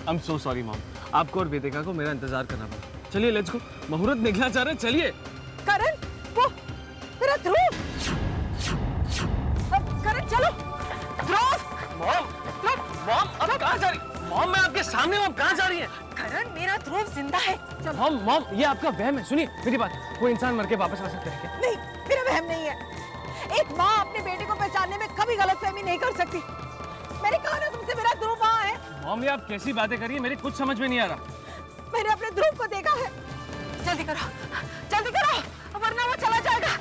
I am so sorry mom, आपको और वेदिका को मेरा इंतजार करना पड़ा। चलिए लेट्स गो, मुहूर्त निकला जा रहा है, चलिए। करण, वो मेरा ध्रुव। करण चलो। ध्रुव। मॉम, मॉम अब कहाँ जा रही? मॉम मैं आपके सामने हूँ, आप कहाँ जा रही हैं? करण मेरा ध्रुव जिंदा है। मॉम मॉम ये आपका वहम है। सुनिए मेरी बात, कोई इंसान मर के वापस आ सकता है क्या? नहीं, मेरा वहम नहीं है। एक माँ अपने बेटे को पहचानने में कभी गलतफहमी नहीं कर सकती। मैंने कहा ना तुमसे, मेरा ध्रुव वहाँ है। मॉम ये आप कैसी बातें कर रही हैं, मेरी कुछ समझ में नहीं आ रहा। मैंने अपने ध्रुव को देखा है। जल्दी करो, जल्दी करो, वरना वो चला जाएगा।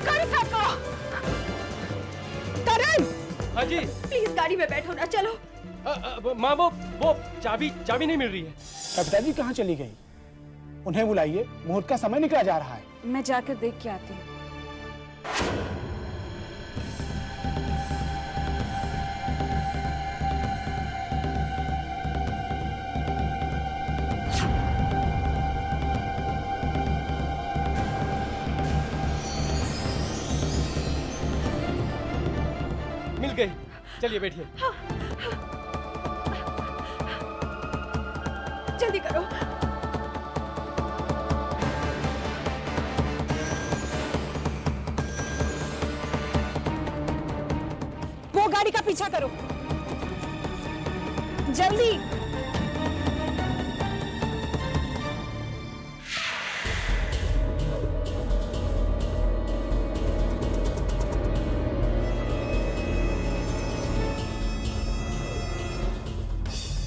गाड़ी स्टार्ट करो। करण। हाँ जी। प्लीज गाड़ी में बैठो ना, चलो। माँ वो चाबी नहीं मिल रही है। कविता जी कहाँ चली गई? उन्हें बुलाइए, मुहूर्त का समय निकला जा रहा है। मैं जाकर देख के आती हूँ। मिल गई, चलिए बैठिए। जल्दी करो। वो गाड़ी का पीछा करो, जल्दी।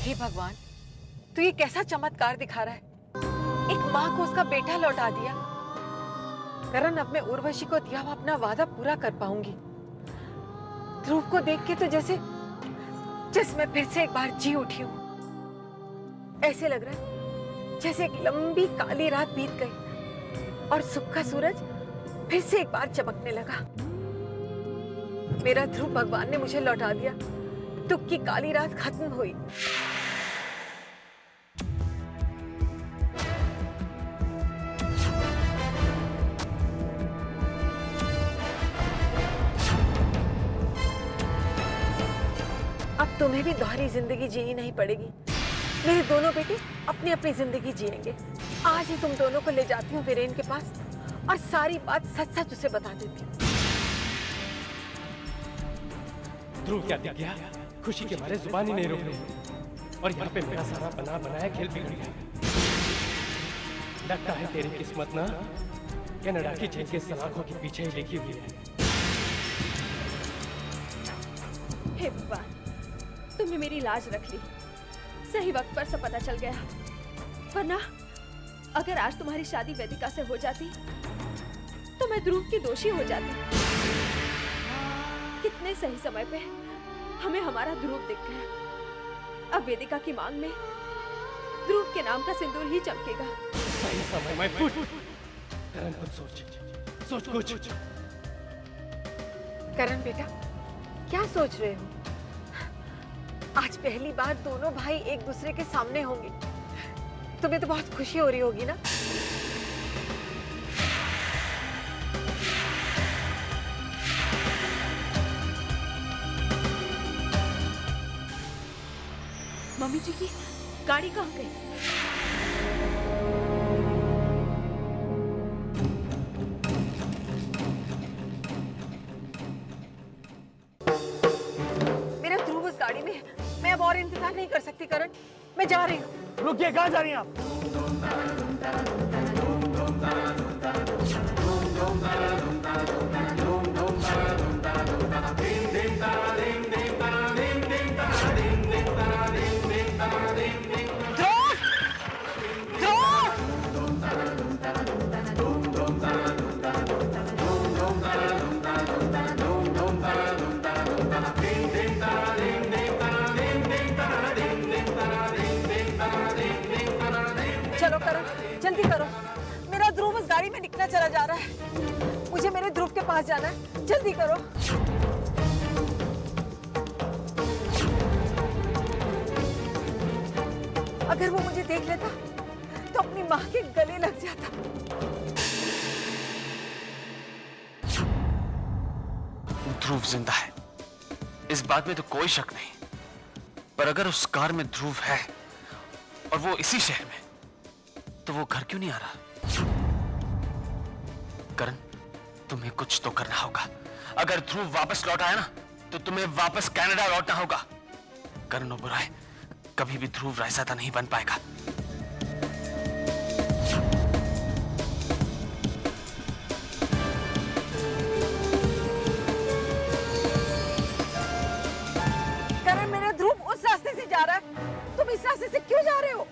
हे भगवान, तू ये कैसा चमत्कार दिखा रहा है? एक माँ को उसका बेटा लौटा दिया। करण, अब मैं उर्वशी को दिया हुआ अपना वादा पूरा कर पाऊंगी। ध्रुव को देख के तो जैसे मैं फिर से एक बार जी उठी हूँ। ऐसे लग रहा है जैसे एक लंबी काली रात बीत गई और सुबह का सूरज फिर से एक बार चमकने लगा। मेरा ध्रुव भगवान ने मुझे लौटा दिया। दुख की काली रात खत्म हुई। अब तुम्हें भी दोहरी जिंदगी जीनी नहीं पड़ेगी। मेरे दोनों बेटे अपनी अपनी जिंदगी जिएंगे। आज ही तुम दोनों को ले जाती हूँ वीरेन के पास और सारी बात सच सच उसे बता देती हूँ। ध्रुव क्या दिख गया? खुशी के मारे जुबान ही नहीं रोक रही और यहाँ पे मेरा सारा बना बनाया खेल बिगड़ गया। लगता है तेरी किस्मत ना कनाडा की झील के सलाखों के पीछे ही लिखी हुई है। हे भगवान, तुमने मेरी लाज रख ली। सही वक्त पर सब पता चल गया, वरना अगर आज तुम्हारी शादी वेदिका से हो जाती तो मैं ध्रुव की दोषी हो जाती। कितने सही समय पे हमें हमारा ध्रुव दिख गया। अब वेदिका की मांग में ध्रुव के नाम का सिंदूर ही चमकेगा। सही समय में फुट। करण कुछ सोच कुछ। करण बेटा, क्या सोच रहे हो? आज पहली बार दोनों भाई एक दूसरे के सामने होंगे। तुम्हें तो बहुत खुशी हो रही होगी ना? मम्मी जी की गाड़ी कहाँ गई? मेरा ध्रुव उस गाड़ी में है। मैं अब और इंतजार नहीं कर सकती करण, मैं जा रही हूँ। रुकिए, कहाँ जा रही हैं आप? चलो करण, जल्दी करो। मेरा ध्रुव उस गाड़ी में निकला चला जा रहा है। मुझे मेरे ध्रुव के पास जाना है। जल्दी करो। अगर वो मुझे देख लेता तो अपनी माँ के गले लग जाता। ध्रुव जिंदा है, इस बात में तो कोई शक नहीं। पर अगर उस कार में ध्रुव है और वो इसी शहर में, तो वो घर क्यों नहीं आ रहा? करण, तुम्हें कुछ तो करना होगा। अगर ध्रुव वापस लौट आया ना, तो तुम्हें वापस कनाडा लौटना होगा। करण ओबेरॉय कभी भी ध्रुव रायजादा नहीं बन पाएगा। करण, मेरा ध्रुव उस रास्ते से जा रहा है, तुम इस रास्ते से क्यों जा रहे हो?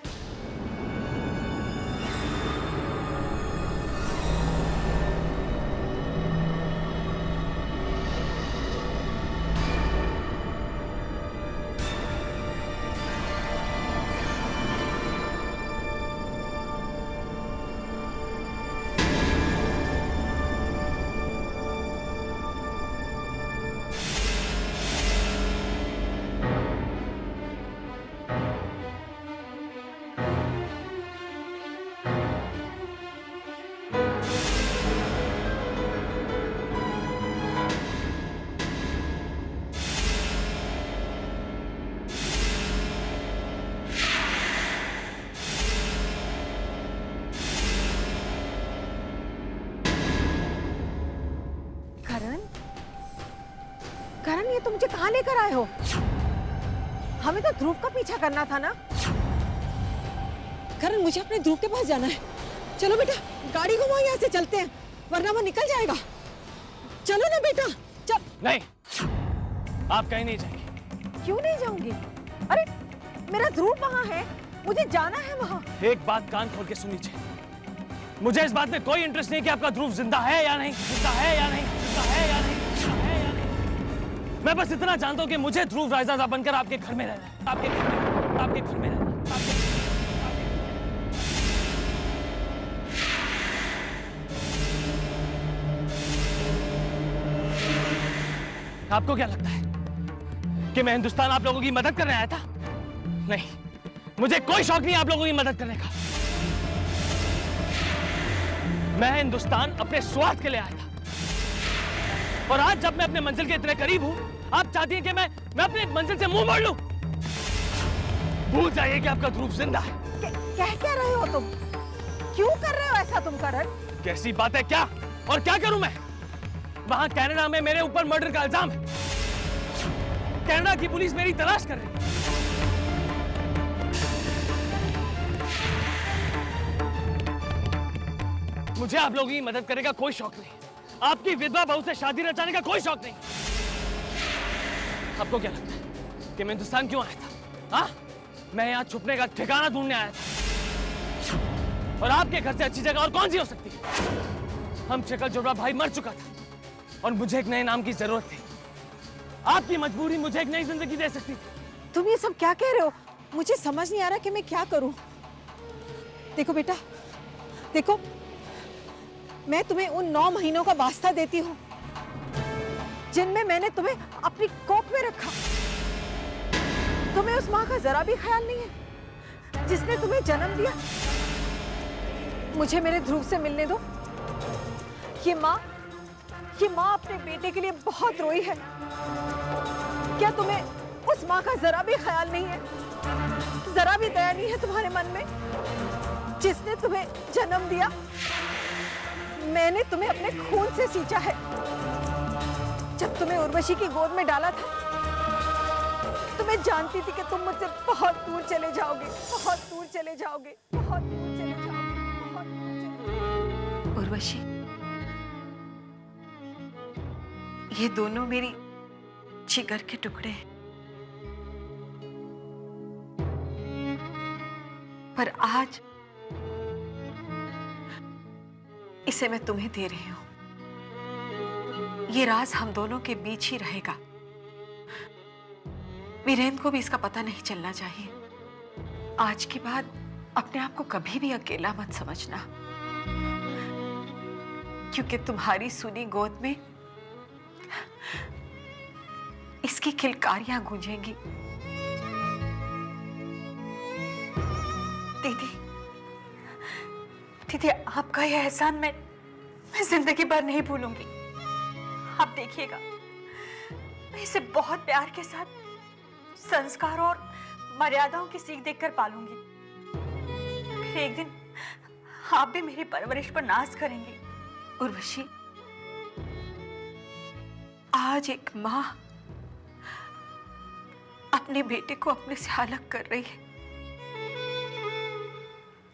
करण, ये तुम मुझे कहाँ लेकर आए हो? हमें तो ध्रुव का पीछा करना था ना। करण, मुझे अपने ध्रुव के पास जाना है। चलो बेटा, गाड़ी घुमाओ, यहाँ से चलते हैं, वरना वो निकल जाएगा। चलो ना बेटा, चल। नहीं, आप कहीं नहीं जाएंगे। क्यों नहीं जाऊंगी? अरे मेरा ध्रुव वहाँ है, मुझे जाना है वहाँ। एक बात कान खोल के सुन लीजिए, मुझे इस बात में कोई इंटरेस्ट नहीं कि आपका ध्रुव जिंदा है या नहीं, जिंदा है या नहीं, जिंदा है या नहीं, जिंदा है या नहीं। मैं बस इतना जानता हूं कि मुझे ध्रुव रायजादा बनकर आपके घर में रहना है, आपके घर में, आपके घर में रहना है, आपको क्या लगता है कि मैं हिंदुस्तान आप लोगों की मदद करने आया था? नहीं, मुझे कोई शौक नहीं आप लोगों की मदद करने का। मैं हिंदुस्तान अपने स्वार्थ के लिए आया था, और आज जब मैं अपने मंजिल के इतने करीब हूं, आप चाहती हैं कि मैं अपने मंजिल से मुंह मोड़ लूं? भूल जाइए कि आपका ध्रुव जिंदा है। कह क्या रहे हो तुम? क्यों कर रहे हो ऐसा तुम करण? कैसी बात है? क्या और क्या करूं मैं? वहां कनाडा में मेरे ऊपर मर्डर का इल्जाम है। कनाडा की पुलिस मेरी तलाश कर रही है। मुझे आप लोगों की मदद करने का कोई शौक नहीं, आपकी विधवा बहू से शादी रचाने का कोई शौक नहीं। आपको क्या लगता है कि मैं हिंदुस्तान क्यों आया था? हाँ, मैं यहाँ छुपने का ठिकाना ढूंढने आया था, और आपके घर से अच्छी जगह और कौन सी हो सकती है? हम शक्ल जोड़ा भाई मर चुका था, और मुझे एक नए नाम की जरूरत थी। आपकी मजबूरी मुझे एक नई जिंदगी दे सकती थी। तुम ये सब क्या कह रहे हो? मुझे समझ नहीं आ रहा कि मैं क्या करूं। देखो बेटा, देखो, मैं तुम्हें उन 9 महीनों का वास्ता देती हूँ जिनमें मैंने तुम्हें अपनी कोख में रखा। तुम्हें उस माँ का जरा भी ख्याल नहीं है जिसने तुम्हें जन्म दिया। मुझे मेरे ध्रुव से मिलने दो। ये माँ अपने बेटे के लिए बहुत रोई है। क्या तुम्हें उस माँ का जरा भी ख्याल नहीं है? जरा भी दया नहीं है तुम्हारे मन में? जिसने तुम्हें जन्म दिया, मैंने तुम्हें अपने खून से सींचा है। जब तुम्हें उर्वशी की गोद में डाला था, तो मैं जानती थी कि तुम मुझसे बहुत दूर चले जाओगे, बहुत दूर चले जाओगे, बहुत दूर चले जाओगे, बहुत दूर चले जाओगे। उर्वशी, ये दोनों मेरी जिगर के टुकड़े हैं, पर आज इसे मैं तुम्हें दे रही हूं। ये राज हम दोनों के बीच ही रहेगा। वीरेंद्र को भी इसका पता नहीं चलना चाहिए। आज के बाद अपने आप को कभी भी अकेला मत समझना, क्योंकि तुम्हारी सुनी गोद में इसकी खिलकारियां गूंजेंगी। दीदी, दीदी, आपका यह एहसान मैं जिंदगी भर नहीं भूलूंगी। आप देखिएगा, मैं इसे बहुत प्यार के साथ संस्कार और मर्यादाओं की सीख देकर पालूंगी। फिर एक दिन आप भी मेरी परवरिश पर नाज करेंगी। उर्वशी, आज एक माँ अपने बेटे को अपने से अलग कर रही है,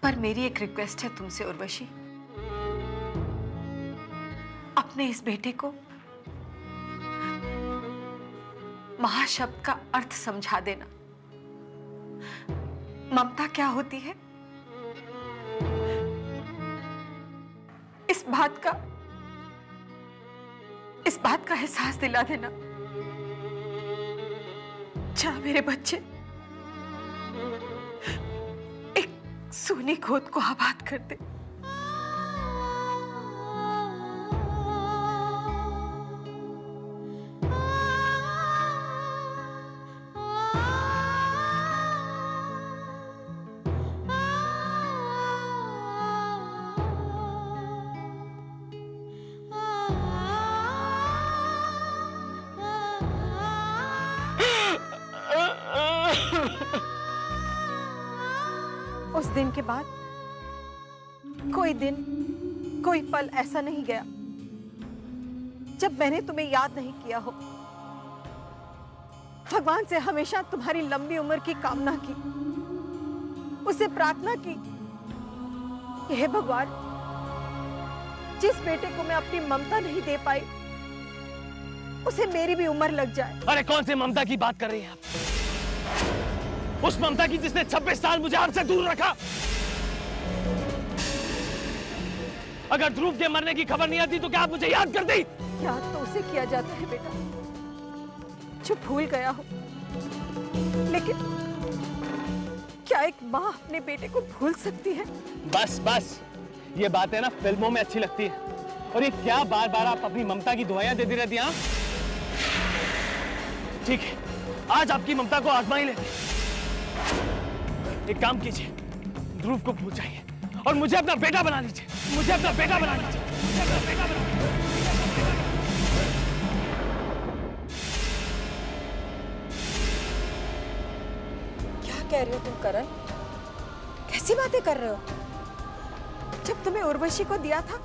पर मेरी एक रिक्वेस्ट है तुमसे उर्वशी, अपने इस बेटे को मां शब्द का अर्थ समझा देना। ममता क्या होती है इस बात का एहसास दिला देना। जा मेरे बच्चे, एक सोनी गोद को आबाद कर दे। उस दिन के बाद कोई दिन, कोई पल ऐसा नहीं गया जब मैंने तुम्हें याद नहीं किया हो। भगवान से हमेशा तुम्हारी लंबी उम्र की कामना की, उससे प्रार्थना की कि हे भगवान, जिस बेटे को मैं अपनी ममता नहीं दे पाई, उसे मेरी भी उम्र लग जाए। अरे कौन सी ममता की बात कर रही हैं आप? उस ममता की जिसने 26 साल मुझे आपसे दूर रखा। अगर ध्रुव के मरने की खबर नहीं आती तो क्या आप मुझे याद करती? याद तो उसे किया जाता है बेटा जो भूल गया हो, लेकिन क्या एक माँ अपने बेटे को भूल सकती है? बस बस, ये बातें ना फिल्मों में अच्छी लगती है, और ये क्या बार बार आप अपनी ममता की दुआएं देती रहती हैं? ठीक है, आज आपकी ममता को आजमा ही लेते हैं। एक काम कीजिए, ध्रुव को भूल जाइए और मुझे अपना बेटा बना लीजिए। मुझे अपना बेटा बना लीजिए। मुझे अपना बेटा बना लीजिए। क्या कह रहे हो तुम करण? कैसी बातें कर रहे हो? जब तुम्हें उर्वशी को दिया था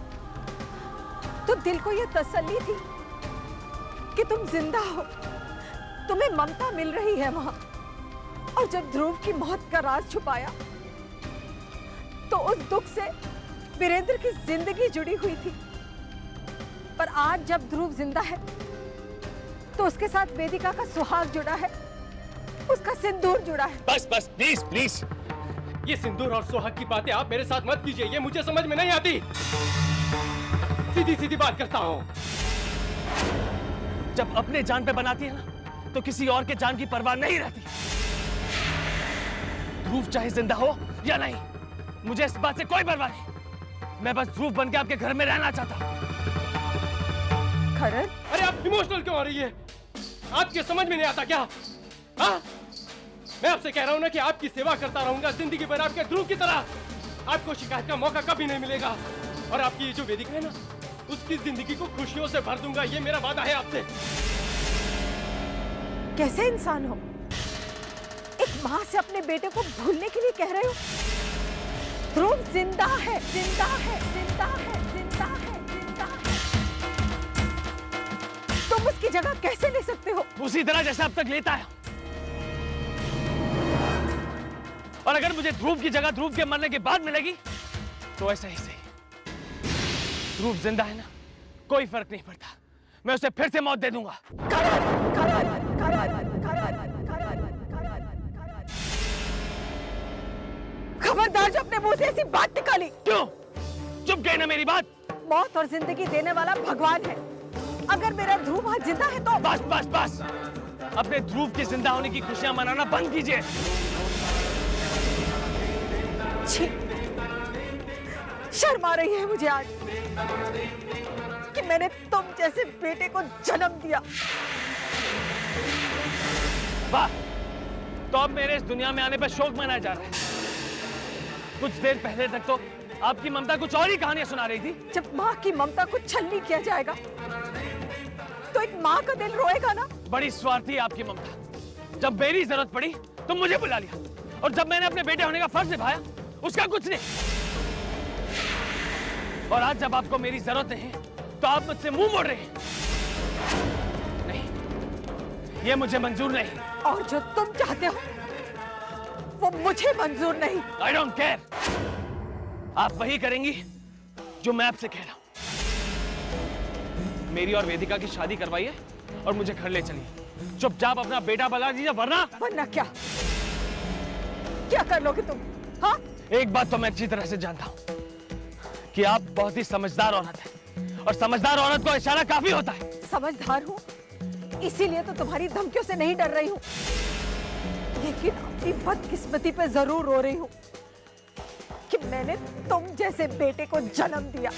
तो दिल को यह तसल्ली थी कि तुम जिंदा हो, तुम्हें ममता मिल रही है वहां। और जब ध्रुव की मौत का राज छुपाया तो उस दुख से वीरेंद्र की जिंदगी जुड़ी हुई थी, पर आज जब ध्रुव जिंदा है तो उसके साथ वेदिका का सुहाग जुड़ा है, उसका सिंदूर जुड़ा है। बस बस, प्लीज प्लीज, ये सिंदूर और सुहाग की बातें आप मेरे साथ मत कीजिए, ये मुझे समझ में नहीं आती। सीधी सीधी बात करता हूँ। जब अपने जान पे बनाती है ना तो किसी और के जान की परवाह नहीं रहती। ध्रुव चाहे जिंदा हो या नहीं, मुझे इस बात से कोई परवाह नहीं। मैं बस ध्रुव बन के आपके घर में रहना चाहता हूँ। करण, अरे आप इमोशनल क्यों हो रही है? आपके समझ में नहीं आता क्या? हाँ, मैं आपसे कह रहा हूँ ना कि आपकी सेवा करता रहूंगा जिंदगी भर आपके ध्रुव की तरह। आपको शिकायत का मौका कभी नहीं मिलेगा, और आपकी ये जो वेदिका है ना, उसकी जिंदगी को खुशियों से भर दूंगा, ये मेरा वादा है आपसे। कैसे इंसान हो? एक माँ से अपने बेटे को भूलने के लिए कह रहे हो? ध्रुव जिंदा है, जिंदा है, जिंदा है, जिंदा है, जिंदा है। तुम उसकी जगह कैसे ले सकते हो? उसी तरह जैसे अब तक लेता है। और अगर मुझे ध्रुव की जगह ध्रुव के मरने के बाद मिलेगी तो ऐसा ही सही। ध्रुव जिंदा है ना, कोई फर्क नहीं पड़ता, मैं उसे फिर से मौत दे दूंगा। खबरदार जो अपने मुंह से ऐसी बात निकाली। क्यों? चुप गई ना मेरी बात? मौत और जिंदगी देने वाला भगवान है। अगर मेरा ध्रुव आज जिंदा है तो बस बस बस, अपने ध्रुव के जिंदा होने की खुशियां मनाना बंद कीजिए। छी, शर्म आ रही है मुझे आज कि मैंने तुम जैसे बेटे को जन्म दिया। वाह, तो अब मेरे इस दुनिया में आने पर शोक मनाया जा रहा है। कुछ देर पहले तक तो आपकी ममता कुछ और ही कहानियां सुना रही थी। जब माँ की ममता को छलनी किया जाएगा तो एक माँ का दिल रोएगा ना। बड़ी स्वार्थी है आपकी ममता। जब मेरी जरूरत पड़ी तो मुझे बुला लिया, और जब मैंने अपने बेटे होने का फर्ज निभाया उसका कुछ नहीं। और आज जब आपको मेरी जरूरत नहीं तो आप मुझसे मुंह मोड़ रहे हैं। नहीं, ये मुझे मंजूर नहीं। और जो तुम चाहते हो वो मुझे मंजूर नहीं। I don't care। आप वही करेंगी जो मैं आपसे कह रहा हूं। मेरी और वेदिका की शादी करवाइए और मुझे घर ले चलिए। चुपचाप अपना बेटा बना दीजिए, वरना क्या क्या कर लोगे तुम? हाँ, एक बात तो मैं अच्छी तरह से जानता हूं कि आप बहुत ही समझदार औरत हैं और समझदार औरत को इशारा काफी होता है। समझदार हूँ, इसीलिए तो तुम्हारी धमकियों से नहीं डर रही हूँ, लेकिन अपनी बदकिस्मती पे जरूर रो रही हूँ कि मैंने तुम जैसे बेटे को जन्म दिया।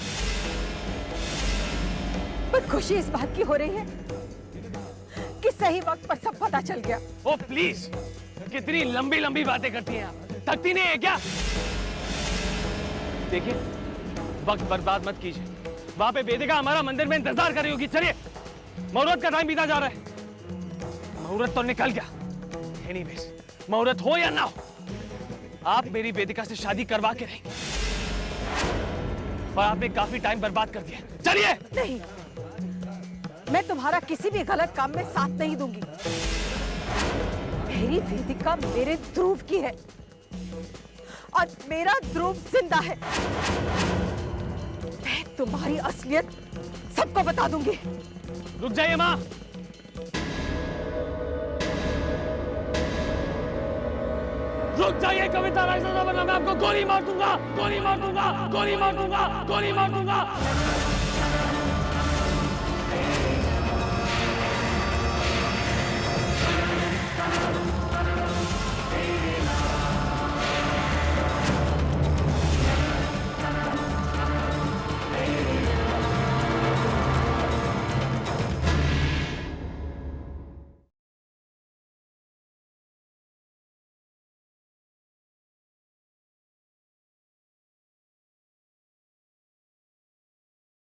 पर खुशी इस बात की हो रही है कि सही वक्त पर सब पता चल गया। ओ प्लीज, कितनी लंबी लंबी बातें करती हैं आप, थकती नहीं है क्या? देखिए, वक्त बर्बाद मत कीजिए। वहां पे वेदिका हमारा मंदिर में इंतजार कर रही होगी। चलिए, मुहूर्त का टाइम बीता जा रहा है। मुहूर्त तो निकल गया। एनीवेज, मुहूर्त हो या ना हो, आप मेरी वेदिका से शादी करवा के रहेंगे। और आपने काफी टाइम बर्बाद कर दिया। चलिए। नहीं, मैं तुम्हारा किसी भी गलत काम में साथ नहीं दूंगी। मेरी वेदिका मेरे ध्रुव की है और मेरा ध्रुव जिंदा है। मैं तुम्हारी असलियत सबको बता दूंगी। रुक जाइए माँ। रुक जाइए कविता, वरना मैं आपको गोली मार दूंगा, गोली मार दूंगा, गोली मार दूंगा, गोली मार दूंगा।